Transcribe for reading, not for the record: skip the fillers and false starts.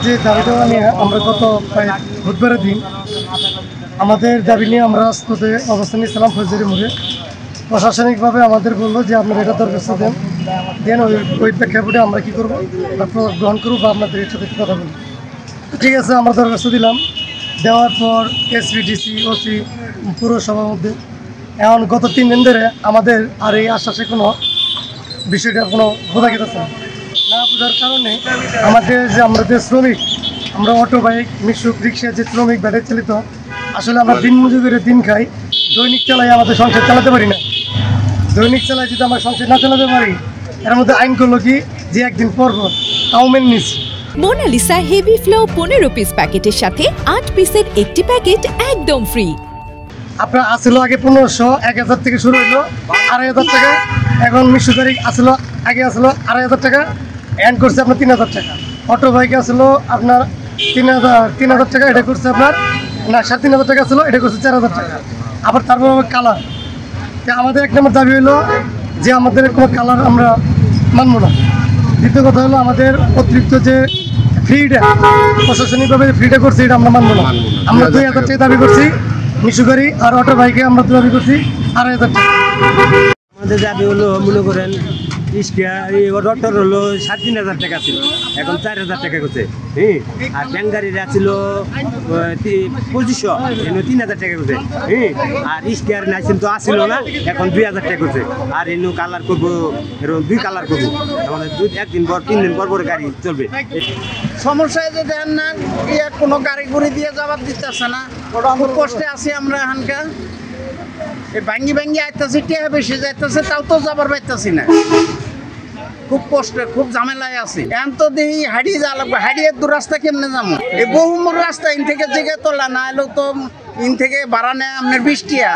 যে দাবিটা নিয়ে আমরা গত প্রায় বুধবারের দিন আমাদের দাবি নিয়ে আমরা রাজপথে অবস্থান নিয়েছিলাম ফৌজদারি মোড়ে। প্রশাসনিকভাবে আমাদের বললো যে আপনারা এটা দরখাস্ত দেন ওই প্রেক্ষাপটে আমরা কী করবো গ্রহণ করবো বা আপনাদের সাথে কথা বলবো। ঠিক আছে, আমরা দরখাস্ত দিলাম। দেওয়ার পর এসপি, ডিসি, ওসি, পুরসভার মধ্যে এখন গত 3 দিন ধরে আমাদের আর এই আশ্বাসে কোনো বিষয়টা কোনো বোঝা গেছে না। বোঝার কারণে আমরা যে শ্রমিক, আমরা অটো, বাইক, মিশুক, রিক্সা যে শ্রমিক ব্যাটারি চালিত, আসলে আমরা দিন মজুরি দিন খাই, দৈনিক চালাই আমাদের সংসার চালাতে পারি না। দৈনিক চালাই যদি আমরা সংসার না চালাতে পারি, এর মধ্যে আইন করলো কি যে একদিন পর তাও মেনে নিচ্ছি। মোনালিসা হেভি ফ্লো 15 পিস প্যাকেটের সাথে 8 পিসের একটি প্যাকেট একদম ফ্রি। আপনার আসলো আগে 1500, 1000 থেকে শুরু হইলো 2500 টাকা। এখন মিশু তারিখ আসলো আগে আসলো 2500 টাকা, এন্ড করছে আপনার 3000 টাকা। অটো বাইকে আসলো আপনার 3000 টাকা, এটা করছে আপনার না 3500 টাকা ছিল, এটা করছে 4000 টাকা। আবার তারপর কালার, আমাদের এক নম্বর দাবি হলো যে আমাদের কোনো কালার আমরা মানব না। দ্বিতীয় কথা হলো আমাদের অতিরিক্ত যে ফ্রিটা প্রশাসনিকভাবে ফ্রিটা করছি, এটা আমরা মানব না। আমরা 2000 টাকা দাবি করছি মিশু গাড়ি আর অটো বাইকে, আমরা দাবি করছি 2500 টাকা। আমাদের দাবি হলো মনে করেন রটর হলো 3500 টাকা ছিল, এখন 4000 টাকা করছে। হ্যাঁ, আর ব্যাংক গাড়ির ছিল 2500, এখন 3000 টাকা করছে। হ্যাঁ, আর স্কেয়ার লাইসেন্স তো আসছিল না, এখন 2000 টাকা করছে। আর এনু কালার করবো, এরকম 2 কালার করবো। আমাদের 2-1 পর 3 দিন পর গাড়ি চলবে। সমস্যায় যে দেন না, কোনো গাড়ি গুড়ি দিয়ে জবাব দিতেছে না, খুব কষ্টে আছি আমরা এখানকার। ভাঙ্গি আইতেছি, টিয়া বেশি যাইতেছে, তাও তো যাবার পাইতেছি না। খুব কষ্টে, খুব ঝামেলায় আছি। এখন তো দেখি হারিয়ে যা লাগবে, হারিয়ে দূর রাস্তা কেমনে যাবো? এই বহুমূল রাস্তা ইন থেকে জেগে তোলা না এলেও তো ইন থেকে ভাড়া নেয় আপনার 20 টাকা।